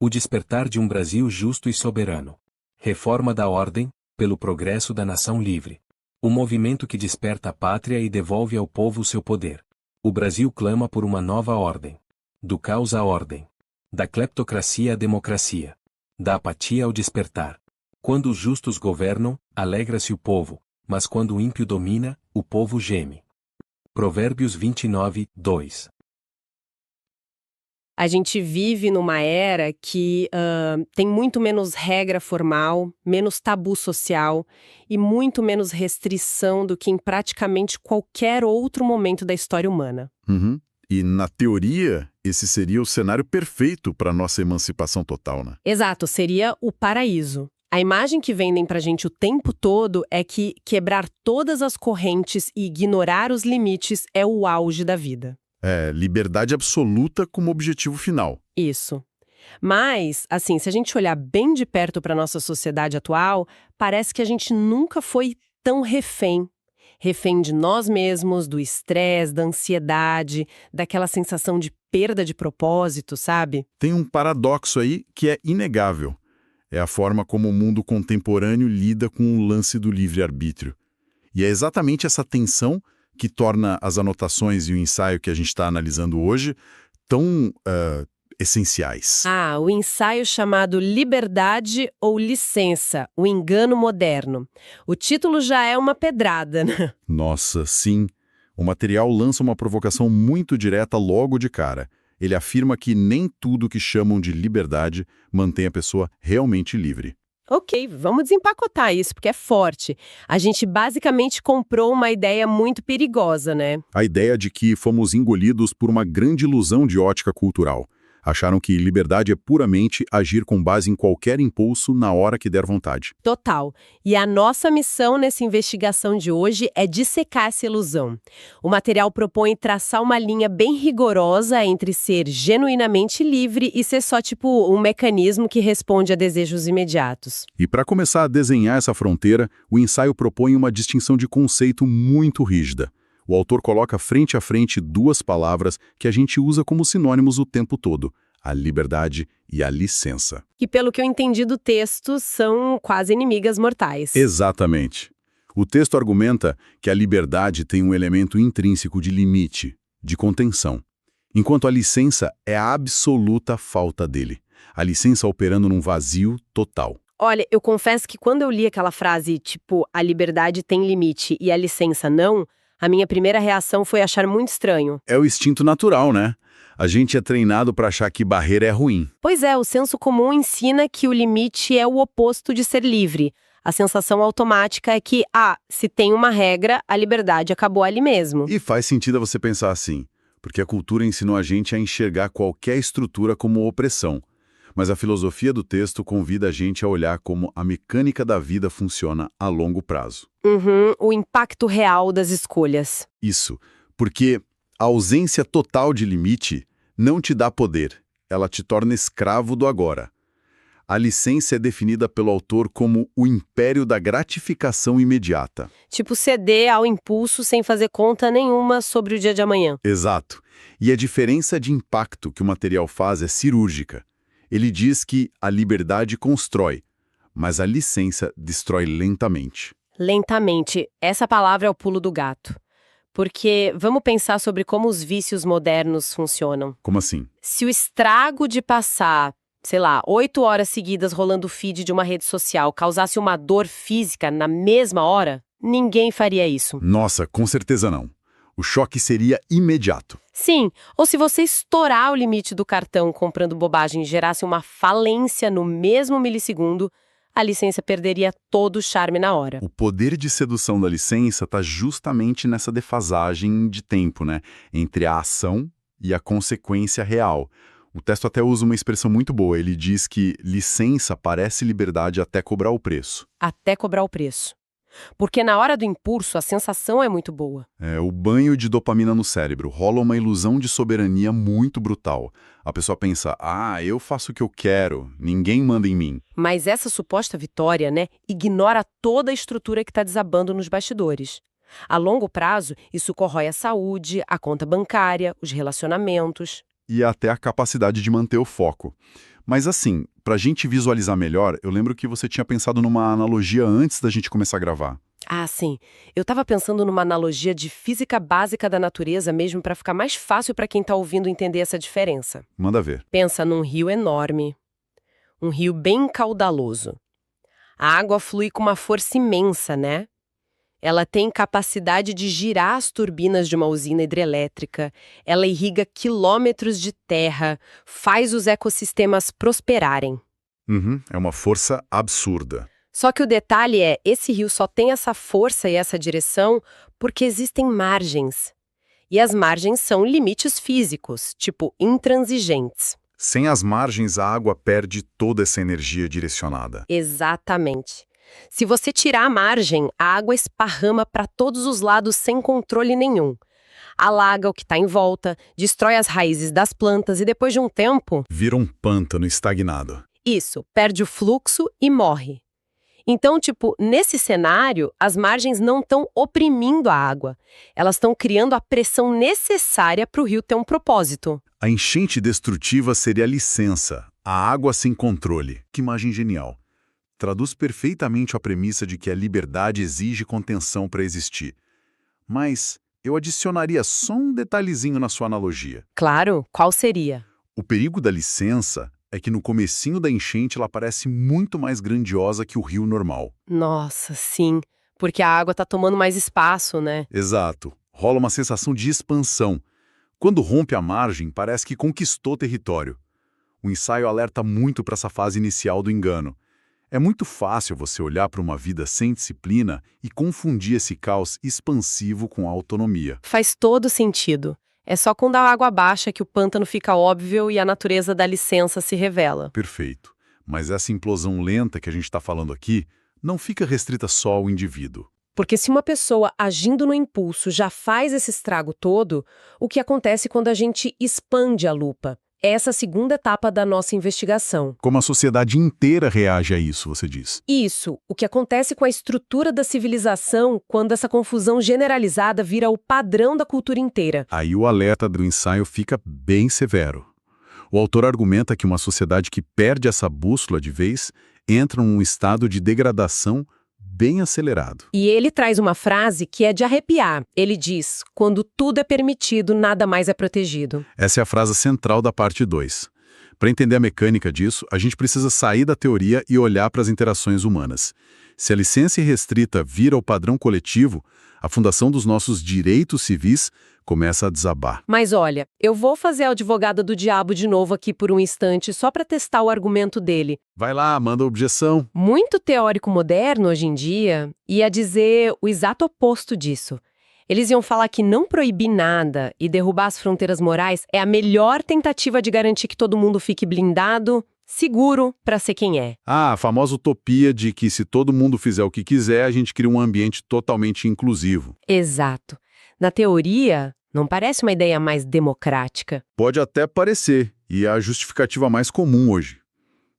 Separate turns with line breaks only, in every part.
O despertar de um Brasil justo e soberano. Reforma da ordem, pelo progresso da nação livre. O movimento que desperta a pátria e devolve ao povo seu poder. O Brasil clama por uma nova ordem. Do caos à ordem. Da cleptocracia à democracia. Da apatia ao despertar. Quando os justos governam, alegra-se o povo, mas quando o ímpio domina, o povo geme. Provérbios 29, 2.
A gente vive numa era que tem muito menos regra formal, menos tabu social e muito menos restrição do que em praticamente qualquer outro momento da história humana.
Uhum. E, na teoria, esse seria o cenário perfeito para a nossa emancipação total, né?
Exato, seria o paraíso. A imagem que vendem pra gente o tempo todo é que quebrar todas as correntes e ignorar os limites é o auge da vida.
Liberdade absoluta como objetivo final.
Isso. Mas, assim, se a gente olhar bem de perto para nossa sociedade atual, parece que a gente nunca foi tão refém. Refém de nós mesmos, do estresse, da ansiedade, daquela sensação de perda de propósito, sabe?
Tem um paradoxo aí que é inegável. É a forma como o mundo contemporâneo lida com o lance do livre-arbítrio. E é exatamente essa tensão que torna as anotações e o ensaio que a gente está analisando hoje tão essenciais.
O ensaio chamado Liberdade ou Licença, o engano moderno. O título já é uma pedrada, né?
Nossa, sim. O material lança uma provocação muito direta logo de cara. Ele afirma que nem tudo que chamam de liberdade mantém a pessoa realmente livre.
Ok, vamos desempacotar isso, porque é forte. A gente basicamente comprou uma ideia muito perigosa, né?
A ideia de que fomos engolidos por uma grande ilusão de ótica cultural. Acharam que liberdade é puramente agir com base em qualquer impulso na hora que der vontade.
Total. E a nossa missão nessa investigação de hoje é dissecar essa ilusão. O material propõe traçar uma linha bem rigorosa entre ser genuinamente livre e ser só tipo um mecanismo que responde a desejos imediatos.
E para começar a desenhar essa fronteira, o ensaio propõe uma distinção de conceito muito rígida. O autor coloca frente a frente duas palavras que a gente usa como sinônimos o tempo todo: a liberdade e a licença.
Que, pelo que eu entendi do texto, são quase inimigas mortais.
Exatamente. O texto argumenta que a liberdade tem um elemento intrínseco de limite, de contenção, enquanto a licença é a absoluta falta dele. A licença operando num vazio total.
Olha, eu confesso que quando eu li aquela frase, tipo, a liberdade tem limite e a licença não, a minha primeira reação foi achar muito estranho.
É o instinto natural, né? A gente é treinado para achar que barreira é ruim.
Pois é, o senso comum ensina que o limite é o oposto de ser livre. A sensação automática é que, se tem uma regra, a liberdade acabou ali mesmo.
E faz sentido você pensar assim, porque a cultura ensinou a gente a enxergar qualquer estrutura como opressão. Mas a filosofia do texto convida a gente a olhar como a mecânica da vida funciona a longo prazo.
O impacto real das escolhas.
Isso, porque a ausência total de limite não te dá poder, ela te torna escravo do agora. A licença é definida pelo autor como o império da gratificação imediata.
Tipo ceder ao impulso sem fazer conta nenhuma sobre o dia de amanhã.
Exato. E a diferença de impacto que o material faz é cirúrgica. Ele diz que a liberdade constrói, mas a licença destrói lentamente.
Lentamente. Essa palavra é o pulo do gato. Porque vamos pensar sobre como os vícios modernos funcionam.
Como assim?
Se o estrago de passar, 8 horas seguidas rolando o feed de uma rede social causasse uma dor física na mesma hora, ninguém faria isso.
Nossa, com certeza não. O choque seria imediato.
Sim, ou se você estourar o limite do cartão comprando bobagem e gerasse uma falência no mesmo milissegundo, a licença perderia todo o charme na hora.
O poder de sedução da licença está justamente nessa defasagem de tempo, né? Entre a ação e a consequência real. O texto até usa uma expressão muito boa. Ele diz que licença parece liberdade até cobrar o preço.
Até cobrar o preço. Porque na hora do impulso, a sensação é muito boa.
O banho de dopamina no cérebro. Rola uma ilusão de soberania muito brutal. A pessoa pensa, eu faço o que eu quero, ninguém manda em mim.
Mas essa suposta vitória, ignora toda a estrutura que está desabando nos bastidores. A longo prazo, isso corrói a saúde, a conta bancária, os relacionamentos.
E até a capacidade de manter o foco. Mas assim, pra gente visualizar melhor, eu lembro que você tinha pensado numa analogia antes da gente começar a gravar.
Ah, sim. Eu estava pensando numa analogia de física básica da natureza mesmo para ficar mais fácil para quem está ouvindo entender essa diferença.
Manda ver.
Pensa num rio enorme, um rio bem caudaloso. A água flui com uma força imensa, né? Ela tem capacidade de girar as turbinas de uma usina hidrelétrica, ela irriga quilômetros de terra, faz os ecossistemas prosperarem.
É uma força absurda.
Só que o detalhe é, esse rio só tem essa força e essa direção porque existem margens. E as margens são limites físicos, tipo intransigentes.
Sem as margens, a água perde toda essa energia direcionada.
Exatamente. Se você tirar a margem, a água esparrama para todos os lados sem controle nenhum. Alaga o que está em volta, destrói as raízes das plantas e depois de um tempo...
Vira um pântano estagnado.
Isso, perde o fluxo e morre. Então, nesse cenário, as margens não estão oprimindo a água. Elas estão criando a pressão necessária para o rio ter um propósito.
A enchente destrutiva seria a licença, a água sem controle. Que imagem genial. Traduz perfeitamente a premissa de que a liberdade exige contenção para existir. Mas eu adicionaria só um detalhezinho na sua analogia.
Claro, qual seria?
O perigo da licença é que no comecinho da enchente ela parece muito mais grandiosa que o rio normal.
Nossa, sim, porque a água está tomando mais espaço, né?
Exato. Rola uma sensação de expansão. Quando rompe a margem, parece que conquistou território. O ensaio alerta muito para essa fase inicial do engano. É muito fácil você olhar para uma vida sem disciplina e confundir esse caos expansivo com a autonomia.
Faz todo sentido. É só quando a água baixa que o pântano fica óbvio e a natureza da licença se revela.
Perfeito. Mas essa implosão lenta que a gente está falando aqui não fica restrita só ao indivíduo.
Porque se uma pessoa agindo no impulso já faz esse estrago todo, o que acontece quando a gente expande a lupa? É essa segunda etapa da nossa investigação.
Como a sociedade inteira reage a isso, você diz?
Isso, o que acontece com a estrutura da civilização quando essa confusão generalizada vira o padrão da cultura inteira.
Aí o alerta do ensaio fica bem severo. O autor argumenta que uma sociedade que perde essa bússola de vez entra num estado de degradação bem acelerado.
E ele traz uma frase que é de arrepiar. Ele diz, quando tudo é permitido, nada mais é protegido.
Essa é a frase central da parte 2. Para entender a mecânica disso, a gente precisa sair da teoria e olhar para as interações humanas. Se a licença irrestrita vira o padrão coletivo, a fundação dos nossos direitos civis começa a desabar.
Mas olha, eu vou fazer a advogada do diabo de novo aqui por um instante só para testar o argumento dele.
Vai lá, manda objeção.
Muito teórico moderno hoje em dia ia dizer o exato oposto disso. Eles iam falar que não proibir nada e derrubar as fronteiras morais é a melhor tentativa de garantir que todo mundo fique blindado, seguro para ser quem é.
A famosa utopia de que se todo mundo fizer o que quiser, a gente cria um ambiente totalmente inclusivo.
Exato. Na teoria, não parece uma ideia mais democrática?
Pode até parecer, e é a justificativa mais comum hoje.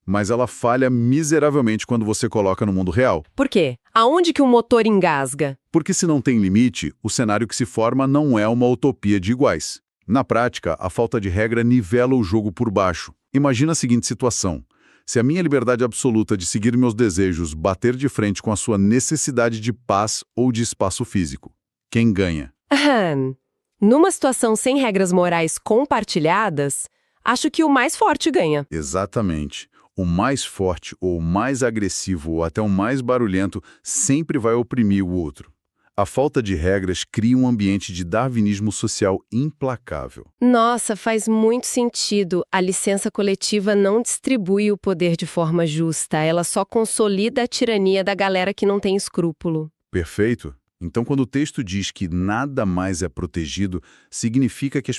Mas ela falha miseravelmente quando você coloca no mundo real.
Por quê? Aonde que o motor engasga?
Porque se não tem limite, o cenário que se forma não é uma utopia de iguais. Na prática, a falta de regra nivela o jogo por baixo. Imagina a seguinte situação. Se a minha liberdade absoluta de seguir meus desejos bater de frente com a sua necessidade de paz ou de espaço físico, quem ganha?
Numa situação sem regras morais compartilhadas, acho que o mais forte ganha.
Exatamente. O mais forte, ou o mais agressivo, ou até o mais barulhento, sempre vai oprimir o outro. A falta de regras cria um ambiente de darwinismo social implacável.
Nossa, faz muito sentido. A licença coletiva não distribui o poder de forma justa, ela só consolida a tirania da galera que não tem escrúpulo.
Perfeito? Então, quando o texto diz que nada mais é protegido, significa que as